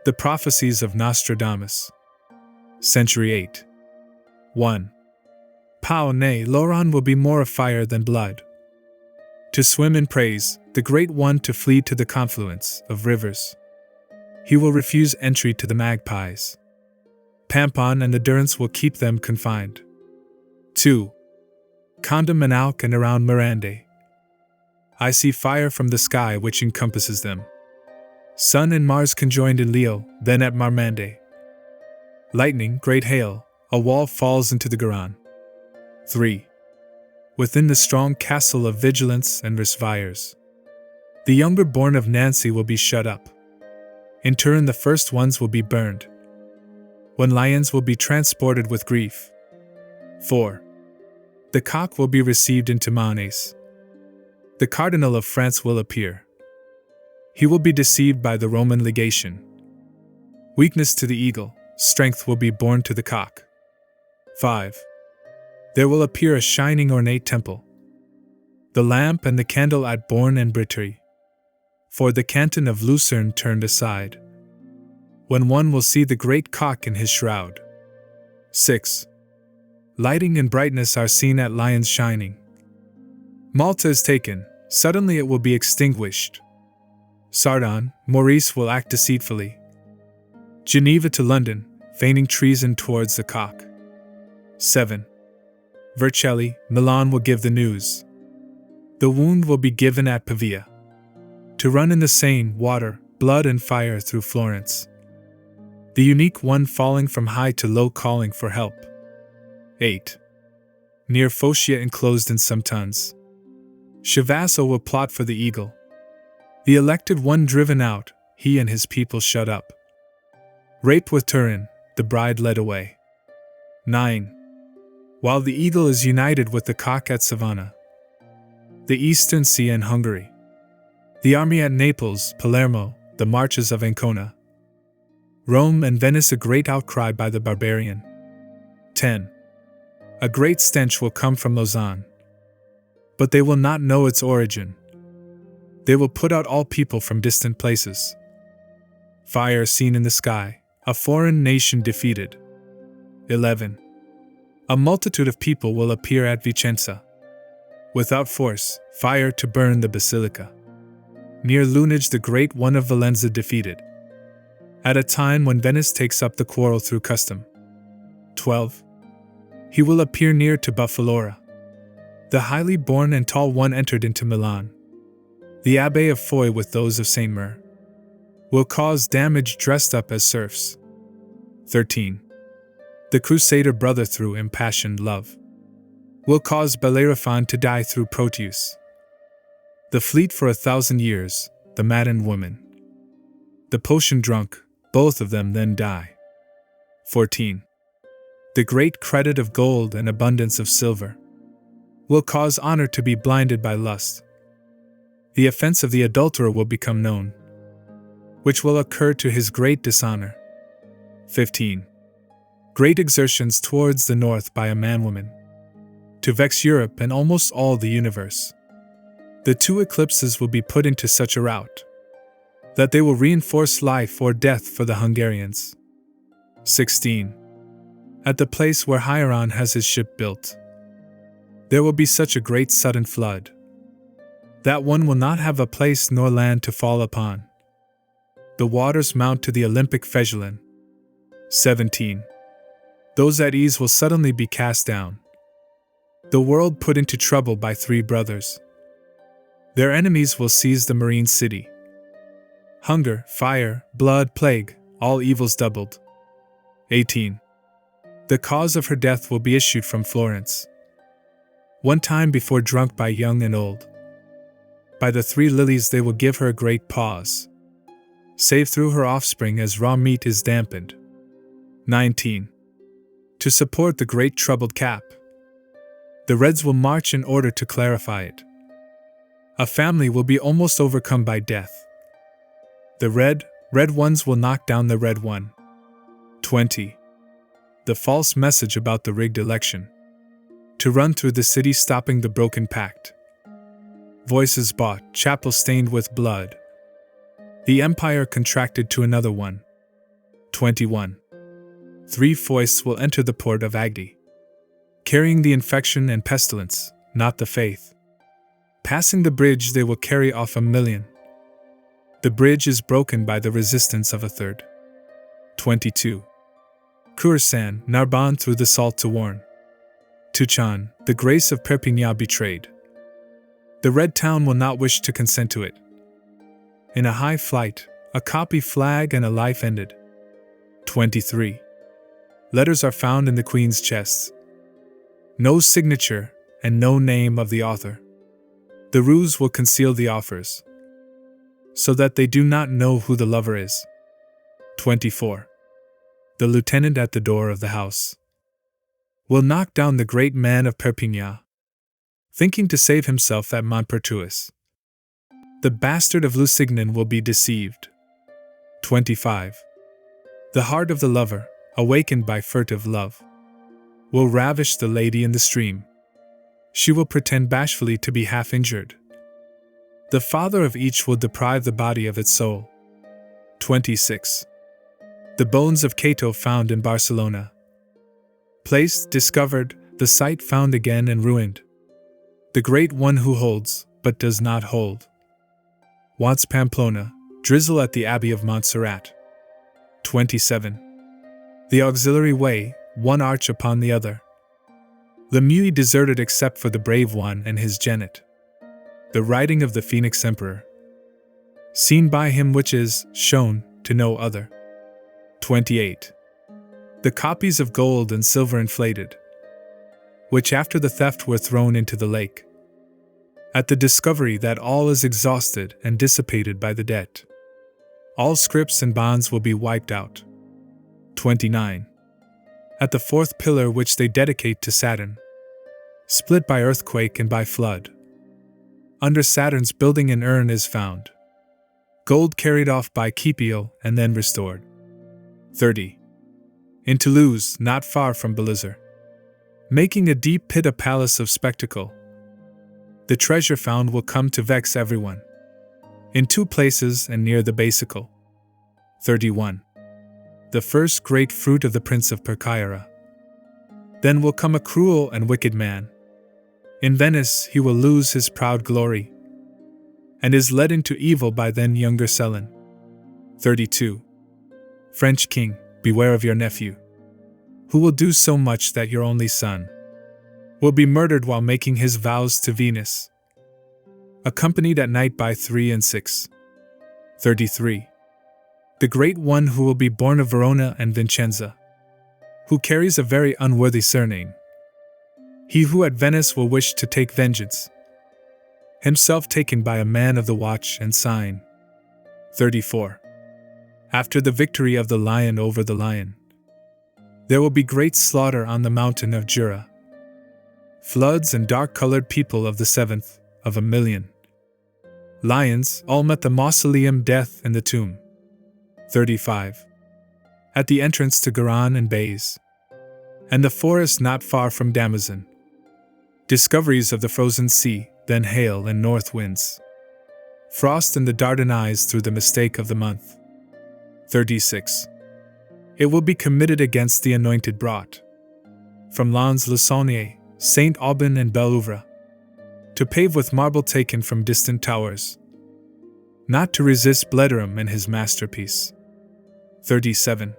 The Prophecies of Nostradamus. Century 8. 1. Pau ne Loran will be more of fire than blood. To swim in praise, the Great One to flee to the confluence of rivers. He will refuse entry to the magpies. Pampon and the Durance will keep them confined. 2. Condom Manauk and around Mirande. I see fire from the sky which encompasses them. Sun and Mars conjoined in Leo, then at Marmande. Lightning, great hail, a wall falls into the Garan. 3. Within the strong castle of vigilance and resvires. The younger born of Nancy will be shut up. In turn the first ones will be burned. When lions will be transported with grief. 4. The cock will be received into Manes. The Cardinal of France will appear. He will be deceived by the Roman legation. Weakness to the eagle, strength will be born to the cock. 5. There will appear a shining ornate temple. The lamp and the candle at Bourne and Britry. For the canton of Lucerne turned aside. When one will see the great cock in his shroud. 6. Lighting and brightness are seen at Lion's shining. Malta is taken, suddenly it will be extinguished. Sardon, Maurice will act deceitfully. Geneva to London, feigning treason towards the cock. 7. Vercelli, Milan will give the news. The wound will be given at Pavia. To run in the Seine, water, blood and fire through Florence. The unique one falling from high to low calling for help. 8. Near Phocia enclosed in some tons. Chavasso will plot for the eagle. The elected one driven out, he and his people shut up. Rape with Turin, the bride led away. 9. While the eagle is united with the cock at Savannah. The Eastern Sea and Hungary. The army at Naples, Palermo, the marches of Ancona. Rome and Venice a great outcry by the barbarian. 10. A great stench will come from Lausanne. But they will not know its origin. They will put out all people from distant places. Fire seen in the sky, a foreign nation defeated. 11. A multitude of people will appear at Vicenza. Without force, fire to burn the basilica. Near Lunage the great one of Valenza defeated. At a time when Venice takes up the quarrel through custom. 12. He will appear near to Buffalora. The highly born and tall one entered into Milan. The Abbé of Foy with those of Saint Mer. Will cause damage dressed up as serfs. 13. The Crusader brother through impassioned love. Will cause Bellerophon to die through Proteus. The fleet for 1,000 years, the maddened woman. The potion drunk, both of them then die. 14. The great credit of gold and abundance of silver. Will cause honor to be blinded by lust. The offense of the adulterer will become known, which will occur to his great dishonor. 15. Great exertions towards the north by a man-woman, to vex Europe and almost all the universe. The 2 eclipses will be put into such a rout, that they will reinforce life or death for the Hungarians. 16. At the place where Hieron has his ship built, there will be such a great sudden flood, that one will not have a place nor land to fall upon. The waters mount to the Olympic Fegellin. 17. Those at ease will suddenly be cast down. The world put into trouble by 3 brothers. Their enemies will seize the marine city. Hunger, fire, blood, plague, all evils doubled. 18. The cause of her death will be issued from Florence. One time before drunk by young and old. By the 3 lilies they will give her a great pause, save through her offspring as raw meat is dampened. 19. To support the great troubled cap, the Reds will march in order to clarify it. A family will be almost overcome by death. The red ones will knock down the red one. 20. The false message about the rigged election. To run through the city stopping the broken pact. Voices bought, chapel stained with blood. The empire contracted to another one. 21. 3 foists will enter the port of Agdi, carrying the infection and pestilence, not the faith. Passing the bridge, they will carry off 1,000,000. The bridge is broken by the resistance of a third. 22. Khorasan, Narbonne through the salt to warn. Tuchan, the grace of Perpignan betrayed. The Red Town will not wish to consent to it. In a high flight, a copy flag and a life ended. 23. Letters are found in the Queen's chests. No signature and no name of the author. The ruse will conceal the offers, so that they do not know who the lover is. 24. The lieutenant at the door of the house will knock down the great man of Perpignan, thinking to save himself at Montpertuis. The bastard of Lusignan will be deceived. 25. The heart of the lover, awakened by furtive love, will ravish the lady in the stream. She will pretend bashfully to be half injured. The father of each will deprive the body of its soul. 26. The bones of Cato found in Barcelona. Placed, discovered, the site found again and ruined. The great one who holds, but does not hold. Wants Pamplona, drizzle at the Abbey of Montserrat. 27. The auxiliary way, one arch upon the other. Lemuy deserted except for the brave one and his jennet. The writing of the Phoenix Emperor, seen by him which is shown to no other. 28. The copies of gold and silver inflated, which after the theft were thrown into the lake, at the discovery that all is exhausted and dissipated by the debt. All scrips and bonds will be wiped out. 29. At the 4th pillar which they dedicate to Saturn, split by earthquake and by flood. Under Saturn's building an urn is found, gold carried off by Scipio and then restored. 30. In Toulouse, not far from Belizar, making a deep pit a palace of spectacle. The treasure found will come to vex everyone. In 2 places and near the Basicle. 31. The first great fruit of the Prince of Percaira. Then will come a cruel and wicked man. In Venice he will lose his proud glory, and is led into evil by then younger Cellin. 32. French king, beware of your nephew, who will do so much that your only son will be murdered while making his vows to Venus, accompanied at night by 3 and 6. 33. The great one who will be born of Verona and Vincenza, who carries a very unworthy surname. He who at Venice will wish to take vengeance, himself taken by a man of the watch and sign. 34. After the victory of the lion over the lion, there will be great slaughter on the mountain of Jura. Floods and dark-colored people of the 7th of 1,000,000. Lions all met the mausoleum, death, and the tomb. 35. At the entrance to Garonne and Bays, and the forest not far from Damazon. Discoveries of the frozen sea, then hail and north winds. Frost in the Dardanelles through the mistake of the month. 36. It will be committed against the anointed brought from Lens-le-Saunier, Saint Aubin and Belle-Ouvre, to pave with marble taken from distant towers, not to resist Blederum and his masterpiece. 37.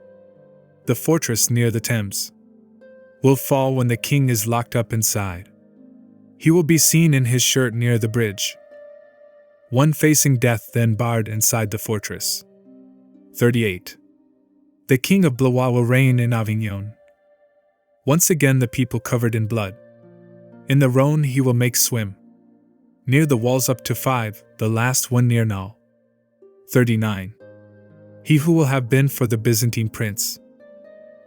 The fortress near the Thames will fall when the king is locked up inside. He will be seen in his shirt near the bridge, one facing death then barred inside the fortress. 38. The king of Blois will reign in Avignon. Once again the people covered in blood. In the Rhone he will make swim, near the walls up to 5, the last one near Nal. 39. He who will have been for the Byzantine prince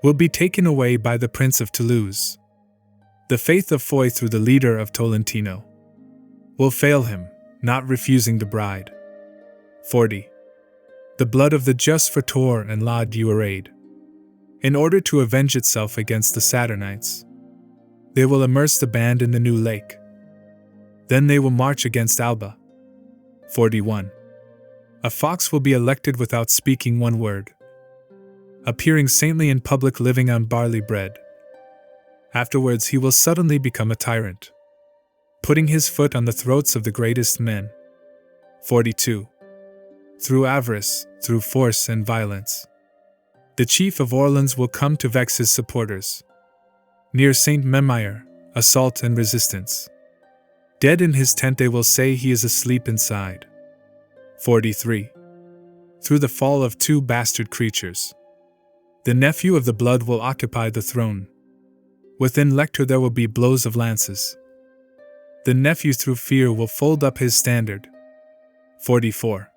will be taken away by the prince of Toulouse. The faith of Foy through the leader of Tolentino will fail him, not refusing the bride. 40. The blood of the just for Tours and La Duarade, in order to avenge itself against the Saturnites. They will immerse the band in the new lake. Then they will march against Alba. 41. A fox will be elected without speaking one word. appearing saintly in public, living on barley bread. Afterwards he will suddenly become a tyrant, putting his foot on the throats of the greatest men. 42. Through avarice, through force and violence, the chief of Orleans will come to vex his supporters. Near Saint Memire, assault and resistance. Dead in his tent they will say he is asleep inside. 43. Through the fall of two bastard creatures, the nephew of the blood will occupy the throne. Within lecture there will be blows of lances. The nephew through fear will fold up his standard. 44.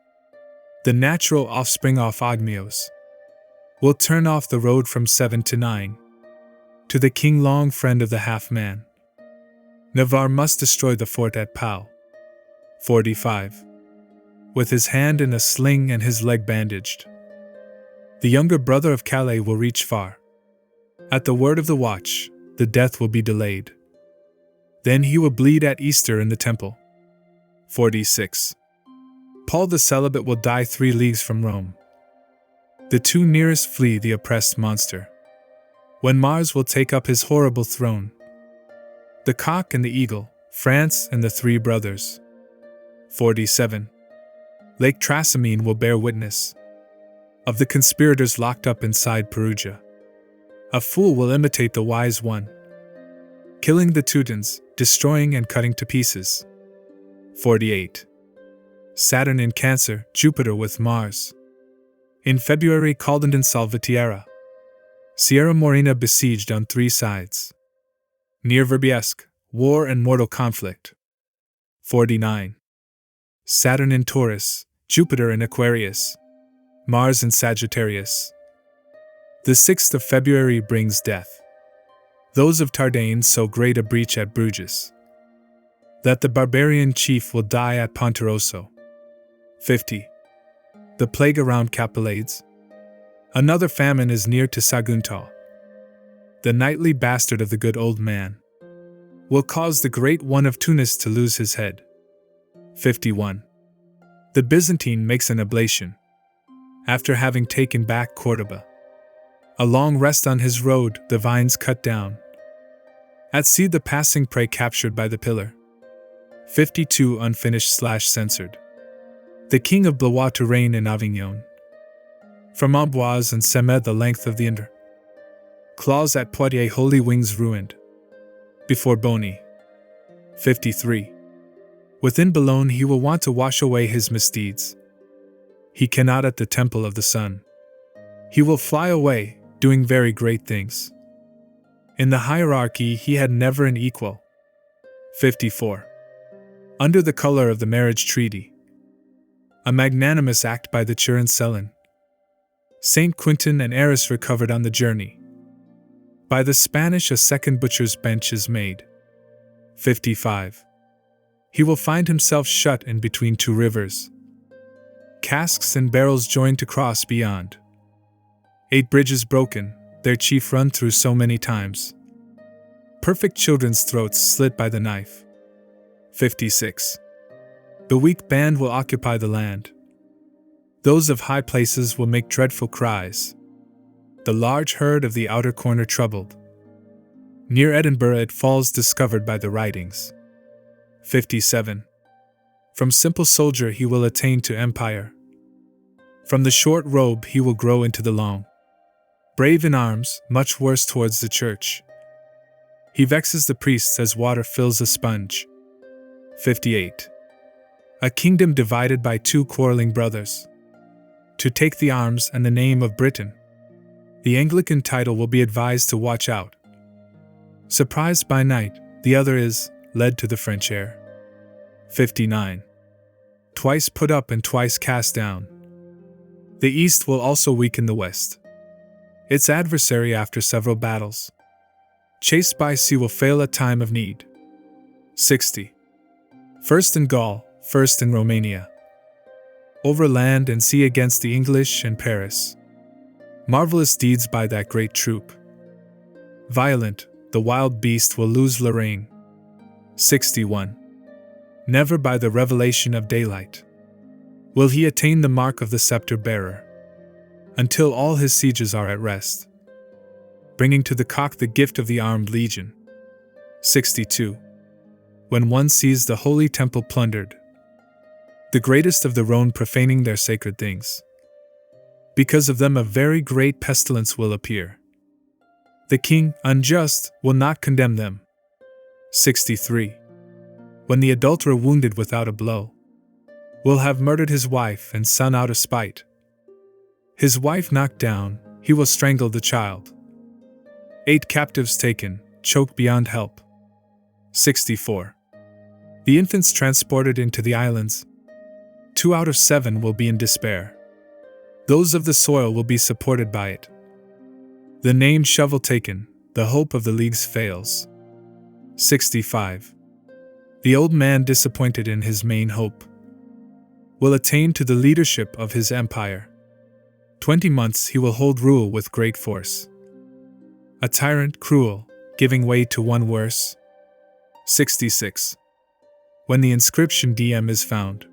The natural offspring of Ogmios will turn off the road from 7 to 9. To the king long friend of the half-man, Navarre must destroy the fort at Pau. 45. With his hand in a sling and his leg bandaged, the younger brother of Calais will reach far. At the word of the watch, the death will be delayed. Then he will bleed at Easter in the temple. 46. Paul the celibate will die 3 leagues from Rome. The 2 nearest flee the oppressed monster, when Mars will take up his horrible throne. The cock and the eagle, France and the 3 brothers. 47. Lake Trasimene will bear witness of the conspirators locked up inside Perugia. A fool will imitate the wise one, killing the Teutons, destroying and cutting to pieces. 48. Saturn in Cancer, Jupiter with Mars. In February called in Salvatierra. Sierra Morena besieged on 3 sides. Near Verbiesque, war and mortal conflict. 49. Saturn in Taurus, Jupiter in Aquarius, Mars in Sagittarius. The 6th of February brings death. Those of Tardane so great a breach at Bruges, that the barbarian chief will die at Ponterosso. 50. The plague around Capellades. Another famine is near to Sagunto. The knightly bastard of the good old man will cause the great one of Tunis to lose his head. 51. The Byzantine makes an oblation, after having taken back Cordoba. A long rest on his road, the vines cut down. At sea the passing prey captured by the pillar. 52. Unfinished/censored. The king of Blois to reign in Avignon. From Amboise and Semet the length of the Indre. Claws at Poitiers holy wings ruined. Before Bonny. 53. Within Boulogne he will want to wash away his misdeeds. He cannot at the temple of the sun. He will fly away, doing very great things. In the hierarchy he had never an equal. 54. Under the color of the marriage treaty. A magnanimous act by the Chancellor. Saint Quintin and Eris recovered on the journey. By the Spanish a second butcher's bench is made. 55. He will find himself shut in between 2 rivers. Casks and barrels joined to cross beyond. 8 bridges broken, their chief run through so many times. Perfect children's throats slit by the knife. 56. The weak band will occupy the land. Those of high places will make dreadful cries. The large herd of the outer corner troubled. Near Edinburgh it falls discovered by the writings. 57. From simple soldier he will attain to empire. From the short robe he will grow into the long. Brave in arms, much worse towards the church. He vexes the priests as water fills a sponge. 58. A kingdom divided by 2 quarreling brothers. To take the arms and the name of Britain. The Anglican title will be advised to watch out. Surprised by night, the other is led to the French air. 59. Twice put up and twice cast down. The East will also weaken the West. Its adversary after several battles. Chased by sea will fail at time of need. 60. First in Gaul, first in Romania. Over land and sea against the English and Paris. Marvelous deeds by that great troop. Violent, the wild beast will lose Lorraine. 61. Never by the revelation of daylight will he attain the mark of the scepter bearer. until all his sieges are at rest, bringing to the cock the gift of the armed legion. 62. When one sees the holy temple plundered, the greatest of the Rhone profaning their sacred things, because of them a very great pestilence will appear. The king, unjust, will not condemn them. 63. When the adulterer wounded without a blow will have murdered his wife and son out of spite, his wife knocked down, he will strangle the child. 8 captives taken, choked beyond help. 64. The infants transported into the islands, 2 out of 7 will be in despair. Those of the soil will be supported by it. The named shovel taken, the hope of the leagues fails. 65. The old man disappointed in his main hope will attain to the leadership of his empire. 20 months he will hold rule with great force. A tyrant cruel, giving way to one worse. 66. When the inscription DM is found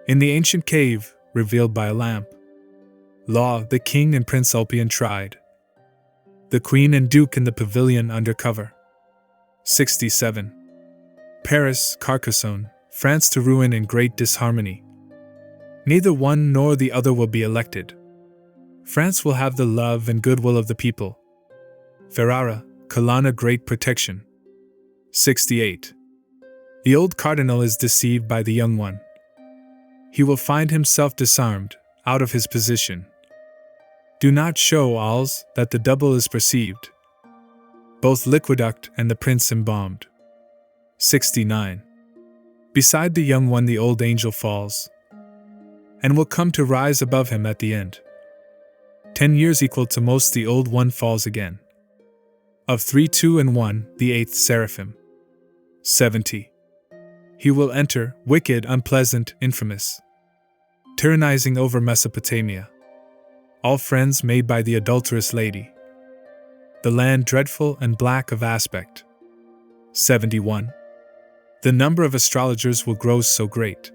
in the ancient cave, revealed by a lamp, Law, the king and Prince Ulpian tried, the queen and duke in the pavilion under cover. 67. Paris, Carcassonne, France to ruin in great disharmony. Neither one nor the other will be elected. France will have the love and goodwill of the people. Ferrara, Colonna great protection. 68. The old cardinal is deceived by the young one. He will find himself disarmed, out of his position. Do not show, alls, that the double is perceived. Both liquiduct and the prince embalmed. 69. Beside the young one the old angel falls, and will come to rise above him at the end. 10 years equal to most the old one falls again. Of 3, 2 and 1, the 8th seraphim. 70. He will enter, wicked, unpleasant, infamous, tyrannizing over Mesopotamia. All friends made by the adulterous lady. The land dreadful and black of aspect. 71. The number of astrologers will grow so great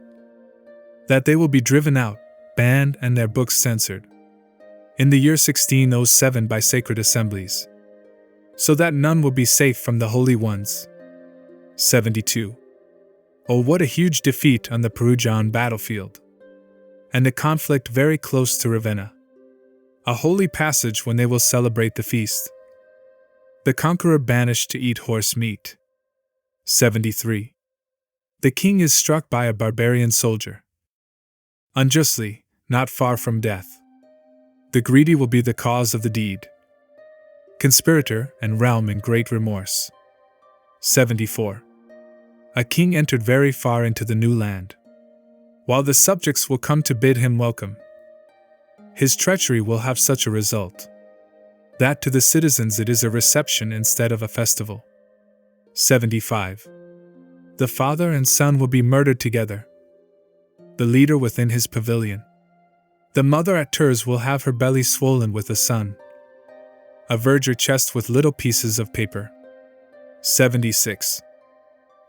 that they will be driven out, banned, and their books censored in the year 1607 by sacred assemblies, so that none will be safe from the holy ones. 72. Oh, what a huge defeat on the Perugian battlefield, and a conflict very close to Ravenna. A holy passage when they will celebrate the feast. The conqueror banished to eat horse meat. 73. The king is struck by a barbarian soldier, unjustly, not far from death. The greedy will be the cause of the deed. Conspirator and realm in great remorse. 74. A king entered very far into the new land, while the subjects will come to bid him welcome. His treachery will have such a result that to the citizens it is a reception instead of a festival. 75. The father and son will be murdered together, the leader within his pavilion. The mother at Tours will have her belly swollen with the son, a verdure chest with little pieces of paper. 76.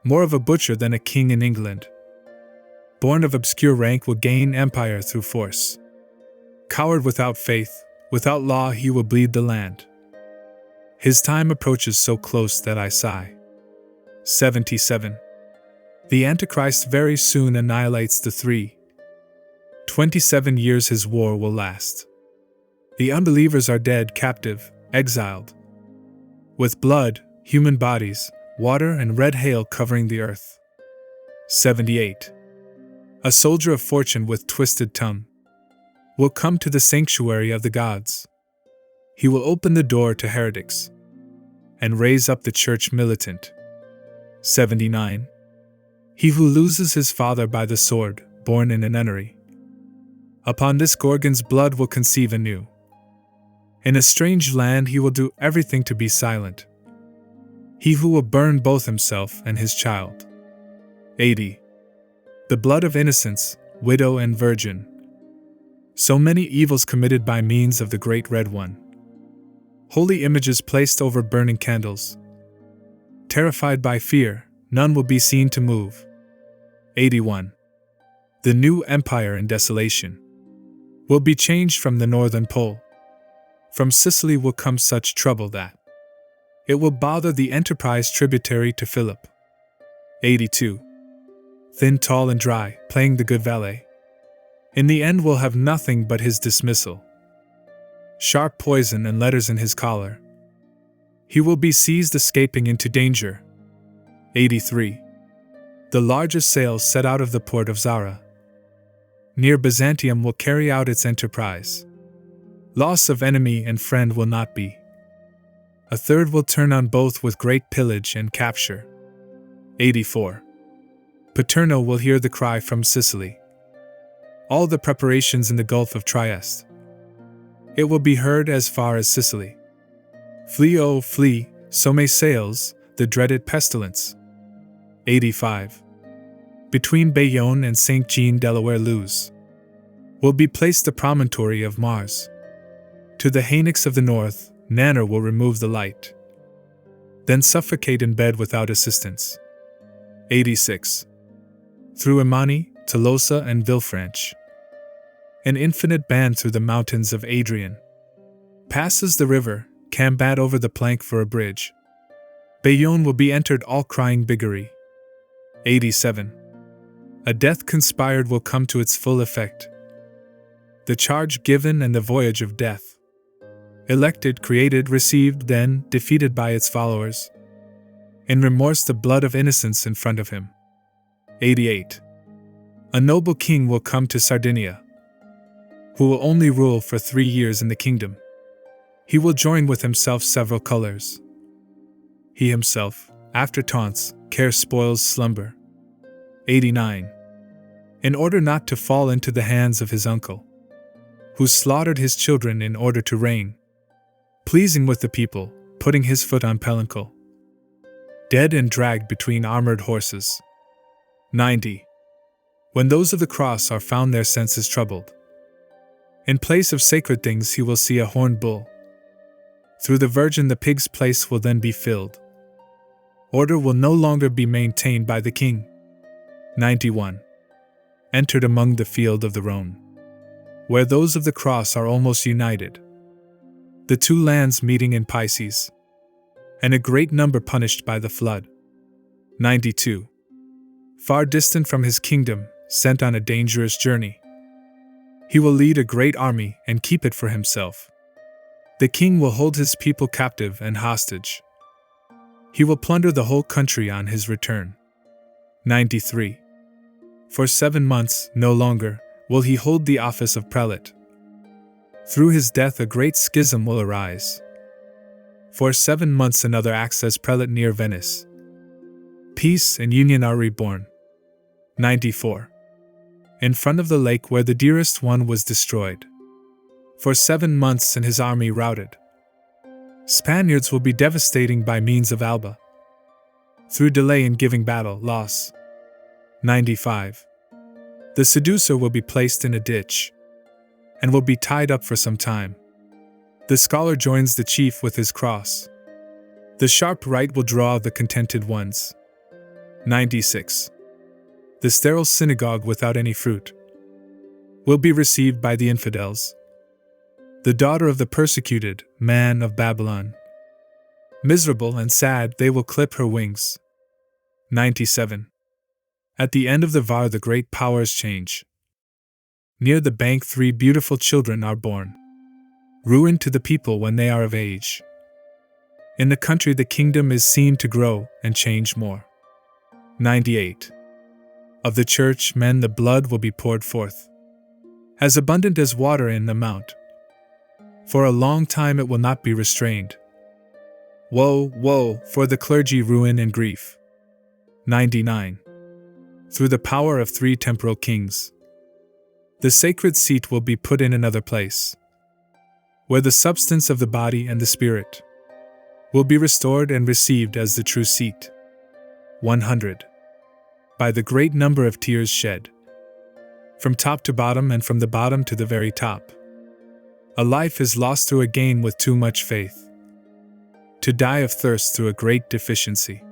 More of a butcher than a king in England, born of obscure rank, will gain empire through force. Coward without faith, without law, he will bleed the land. His time approaches so close that I sigh. 77. The Antichrist very soon annihilates the 3. 27 years his war will last. The unbelievers are dead, captive, exiled, with blood, human bodies, water and red hail covering the earth. 78. A soldier of fortune with twisted tongue will come to the sanctuary of the gods. He will open the door to heretics and raise up the church militant. 79. He who loses his father by the sword, born in a nunnery, upon this Gorgon's blood will conceive anew. In a strange land he will do everything to be silent. He who will burn both himself and his child. 80. The blood of innocents, widow and virgin. So many evils committed by means of the great red one. Holy images placed over burning candles. Terrified by fear, none will be seen to move. 81. The new empire in desolation. will be changed from the northern pole. From Sicily will come such trouble that it will bother the enterprise tributary to Philip. 82. Thin, tall, and dry, playing the good valet. In the end will have nothing but his dismissal. Sharp poison and letters in his collar. He will be seized escaping into danger. 83. The largest sails set out of the port of Zara. Near Byzantium will carry out its enterprise. Loss of enemy and friend will not be. A third will turn on both with great pillage and capture. 84. Paterno will hear the cry from Sicily. All the preparations in the Gulf of Trieste. It will be heard as far as Sicily. Flee, oh, flee, so may sails, the dreaded pestilence. 85. Between Bayonne and St. Jean Delaware Luz will be placed the promontory of Mars. To the haynix of the north, Nanner will remove the light. Then suffocate in bed without assistance. 86. Through Imani, Tolosa, and Villefranche. An infinite band through the mountains of Adrian. Passes the river, Cambat over the plank for a bridge. Bayonne will be entered all crying biggery. 87. A death conspired will come to its full effect. The charge given and the voyage of death. Elected, created, received, then defeated by its followers. In remorse the blood of innocence in front of him. 88. A noble king will come to Sardinia, who will only rule for 3 years in the kingdom. He will join with himself several colors. He himself, after taunts, care spoils slumber. 89. In order not to fall into the hands of his uncle, who slaughtered his children in order to reign, pleasing with the people, putting his foot on palanquin, dead and dragged between armored horses. 90. When those of the cross are found their senses troubled, in place of sacred things he will see a horned bull. Through the Virgin the pig's place will then be filled. Order will no longer be maintained by the king. 91. Entered among the field of the Rhone, where those of the cross are almost united. The two lands meeting in Pisces, and a great number punished by the flood. 92. Far distant from his kingdom, sent on a dangerous journey. He will lead a great army and keep it for himself. The king will hold his people captive and hostage. He will plunder the whole country on his return. 93. For 7 months, no longer, will he hold the office of prelate. Through his death a great schism will arise. For 7 months another acts as prelate near Venice. Peace and union are reborn. 94. In front of the lake where the dearest one was destroyed. For 7 months and his army routed. Spaniards will be devastating by means of Alba. Through delay in giving battle, loss. 95. The seducer will be placed in a ditch, and will be tied up for some time. The scholar joins the chief with his cross. The sharp right will draw the contented ones. 96. The sterile synagogue without any fruit will be received by the infidels. The daughter of the persecuted man of Babylon. Miserable and sad, they will clip her wings. 97. At the end of the Var, the great powers change. Near the bank, 3 beautiful children are born, ruin to the people when they are of age. In the country, the kingdom is seen to grow and change more. 98. Of the church men, the blood will be poured forth, as abundant as water in amount. For a long time it will not be restrained. Woe, woe, for the clergy, ruin and grief. 99. Through the power of 3 temporal kings, the sacred seat will be put in another place, where the substance of the body and the spirit will be restored and received as the true seat. 100. By the great number of tears shed, from top to bottom and from the bottom to the very top, a life is lost through a gain with too much faith, to die of thirst through a great deficiency.